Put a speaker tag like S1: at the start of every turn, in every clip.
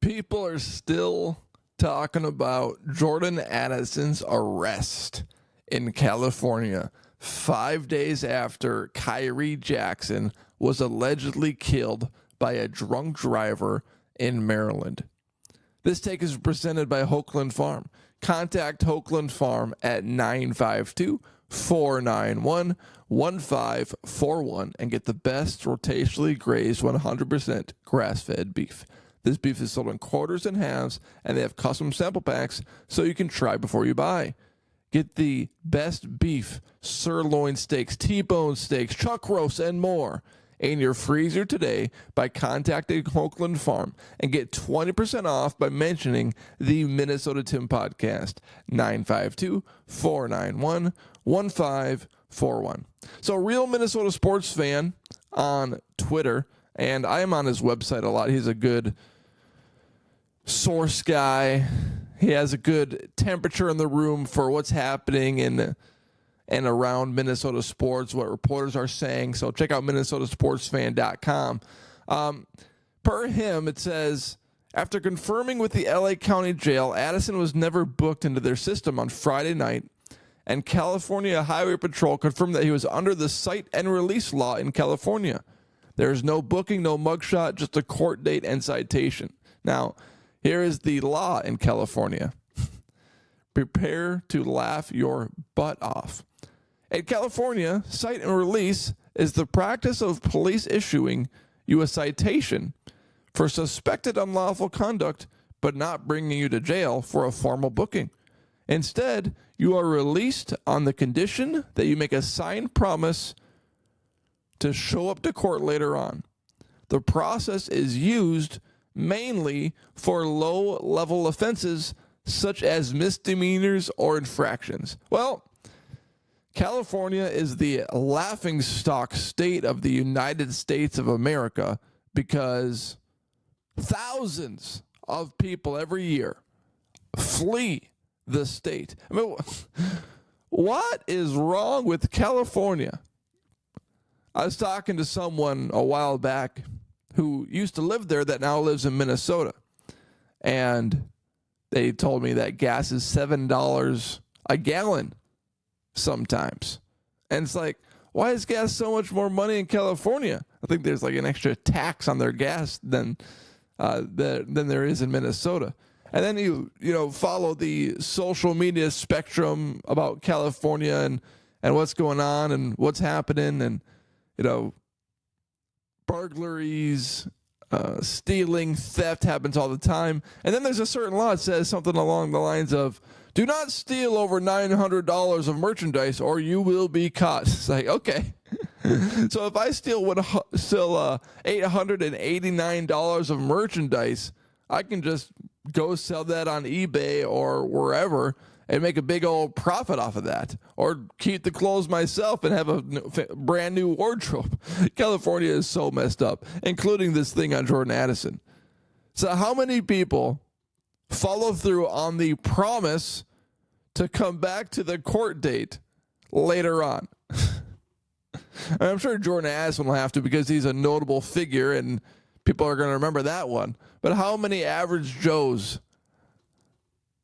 S1: People are still talking about Jordan Addison's arrest in California 5 days after Kyrie Jackson was allegedly killed by a drunk driver in Maryland. This take is presented by Hokeland Farm. Contact Hokeland Farm at 952-491-1541 and get the best rotationally grazed 100% grass-fed beef. This beef is sold in quarters and halves, and they have custom sample packs so you can try before you buy. Get the best beef, sirloin steaks, T-bone steaks, chuck roasts, and more in your freezer today by contacting Hokeland Farm and get 20% off by mentioning the Minnesota Tim Podcast, 952-491-1541. So, real Minnesota sports fan on Twitter, and I am on his website a lot. He's a good source guy. He has a good temperature in the room for what's happening in and around Minnesota sports, what reporters are saying. So check out minnesotasportsfan.com. Per him, it says, after confirming with the LA County Jail, Addison was never booked into their system on Friday night, and California Highway Patrol confirmed that he was under the cite and release law in California. There is no booking, no mugshot, just a court date and citation. Now, here is the law in California. Prepare to laugh your butt off. In California, cite and release is the practice of police issuing you a citation for suspected unlawful conduct, but not bringing you to jail for a formal booking. Instead, you are released on the condition that you make a signed promise to show up to court later on. The process is used mainly for low-level offenses such as misdemeanors or infractions. Well, California is the laughingstock state of the United States of America because thousands of people every year flee the state. I mean, what is wrong with California? I was talking to someone a while back who used to live there that now lives in Minnesota. And they told me that gas is $7 a gallon sometimes. And it's like, why is gas so much more money in California? I think there's like an extra tax on their gas than there is in Minnesota. And then you follow the social media spectrum about California and what's going on and what's happening and, burglaries, stealing, theft happens all the time. And then there's a certain law that says something along the lines of, do not steal over $900 of merchandise or you will be caught. It's like, okay. So if I steal $889 of merchandise, I can just go sell that on eBay or wherever and make a big old profit off of that, or keep the clothes myself and have a brand new wardrobe. California is so messed up, including this thing on Jordan Addison. So how many people follow through on the promise to come back to the court date later on? I'm sure Jordan Addison will have to because he's a notable figure and people are going to remember that one. But how many average Joes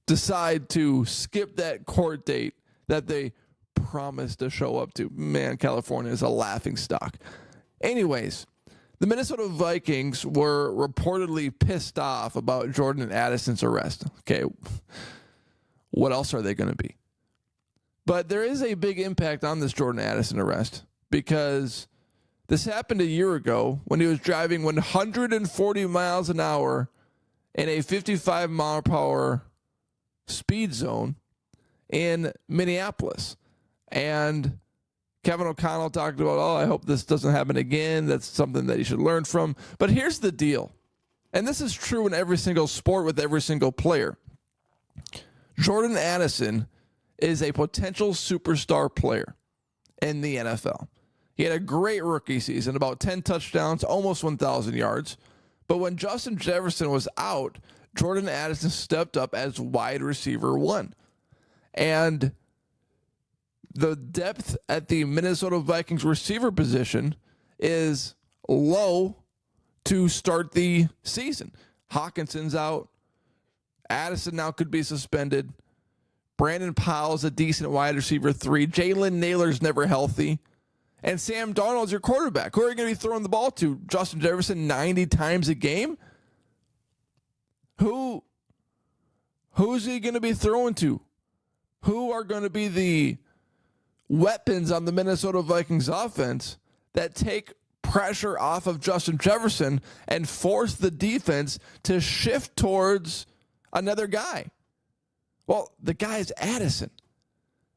S1: decide to skip that court date that they promised to show up to? Man, California is a laughingstock. Anyways, the Minnesota Vikings were reportedly pissed off about Jordan Addison's arrest. Okay, what else are they going to be? But there is a big impact on this Jordan Addison arrest because this happened a year ago when he was driving 140 miles an hour in a 55 mile per hour speed zone in Minneapolis. And Kevin O'Connell talked about, I hope this doesn't happen again. That's something that you should learn from. But here's the deal. And this is true in every single sport with every single player. Jordan Addison is a potential superstar player in the NFL. He had a great rookie season, about 10 touchdowns, almost 1,000 yards. But when Justin Jefferson was out, Jordan Addison stepped up as wide receiver 1. And the depth at the Minnesota Vikings receiver position is low to start the season. Hawkinson's out. Addison now could be suspended. Brandon Powell's a decent wide receiver 3. Jalen Naylor's never healthy. And Sam Darnold's your quarterback. Who are you going to be throwing the ball to? Justin Jefferson 90 times a game? Who's he going to be throwing to? Who are going to be the weapons on the Minnesota Vikings offense that take pressure off of Justin Jefferson and force the defense to shift towards another guy? Well, the guy's Addison.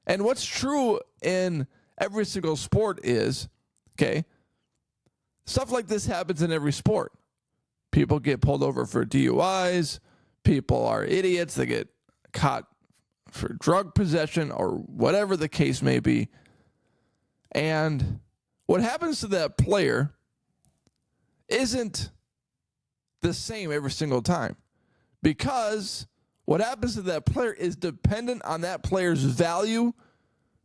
S1: And what's true in every single sport is, okay, stuff like this happens in every sport. People get pulled over for DUIs. People are idiots. They get caught for drug possession or whatever the case may be. And what happens to that player isn't the same every single time, because what happens to that player is dependent on that player's value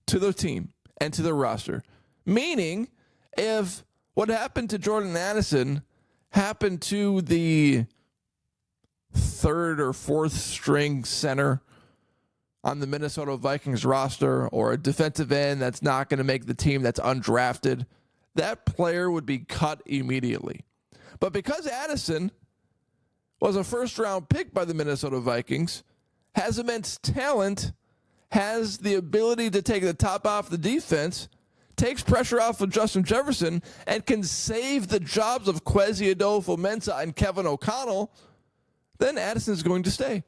S1: to the team and to the roster. Meaning, if what happened to Jordan Addison happened to the third or fourth string center on the Minnesota Vikings roster, or a defensive end that's not going to make the team, that's undrafted, that player would be cut immediately. But because Addison was a first-round pick by the Minnesota Vikings, has immense talent, has the ability to take the top off the defense, takes pressure off of Justin Jefferson, and can save the jobs of Kwesi Adolfo-Mensah and Kevin O'Connell, then Addison's going to stay.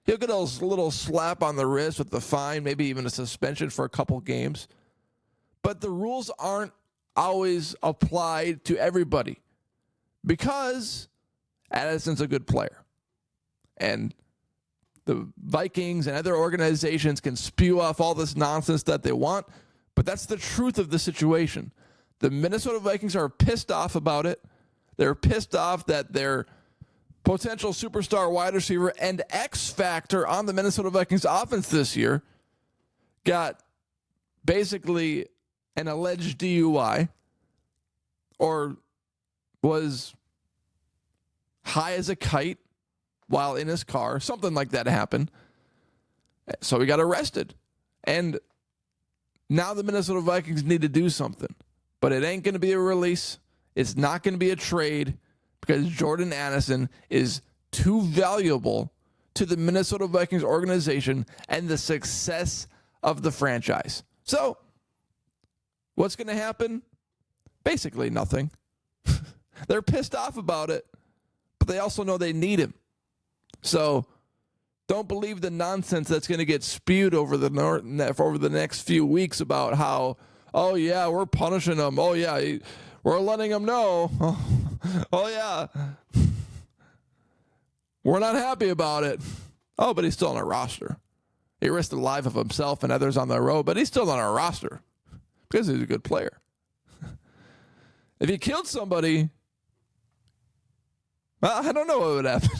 S1: He'll get a little slap on the wrist with the fine, maybe even a suspension for a couple games. But the rules aren't always applied to everybody, because Addison's a good player. And the Vikings and other organizations can spew off all this nonsense that they want, but that's the truth of the situation. The Minnesota Vikings are pissed off about it. They're pissed off that their potential superstar wide receiver and X factor on the Minnesota Vikings offense this year got basically an alleged DUI, or was high as a kite while in his car. Something like that happened. So he got arrested. And now the Minnesota Vikings need to do something. But it ain't going to be a release. It's not going to be a trade, because Jordan Addison is too valuable to the Minnesota Vikings organization and the success of the franchise. So what's going to happen? Basically nothing. They're pissed off about it, but they also know they need him. So don't believe the nonsense that's going to get spewed over the next few weeks about how, oh, yeah, we're punishing him. Oh, yeah, we're letting him know. Oh, yeah, we're not happy about it. Oh, but he's still on our roster. He risked the life of himself and others on the road, but he's still on our roster because he's a good player. If he killed somebody, well, I don't know what would happen.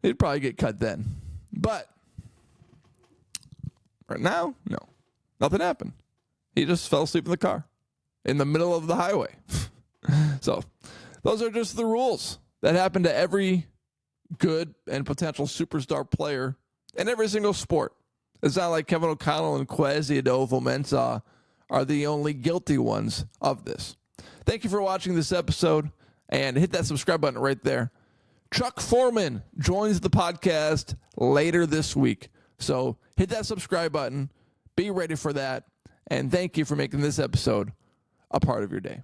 S1: He'd probably get cut then. But right now, no. Nothing happened. He just fell asleep in the car in the middle of the highway. So those are just the rules that happen to every good and potential superstar player in every single sport. It's not like Kevin O'Connell and Kwesi Adolfo-Mensah are the only guilty ones of this. Thank you for watching this episode, and hit that subscribe button right there. Chuck Foreman joins the podcast later this week. So hit that subscribe button. Be ready for that. And thank you for making this episode a part of your day.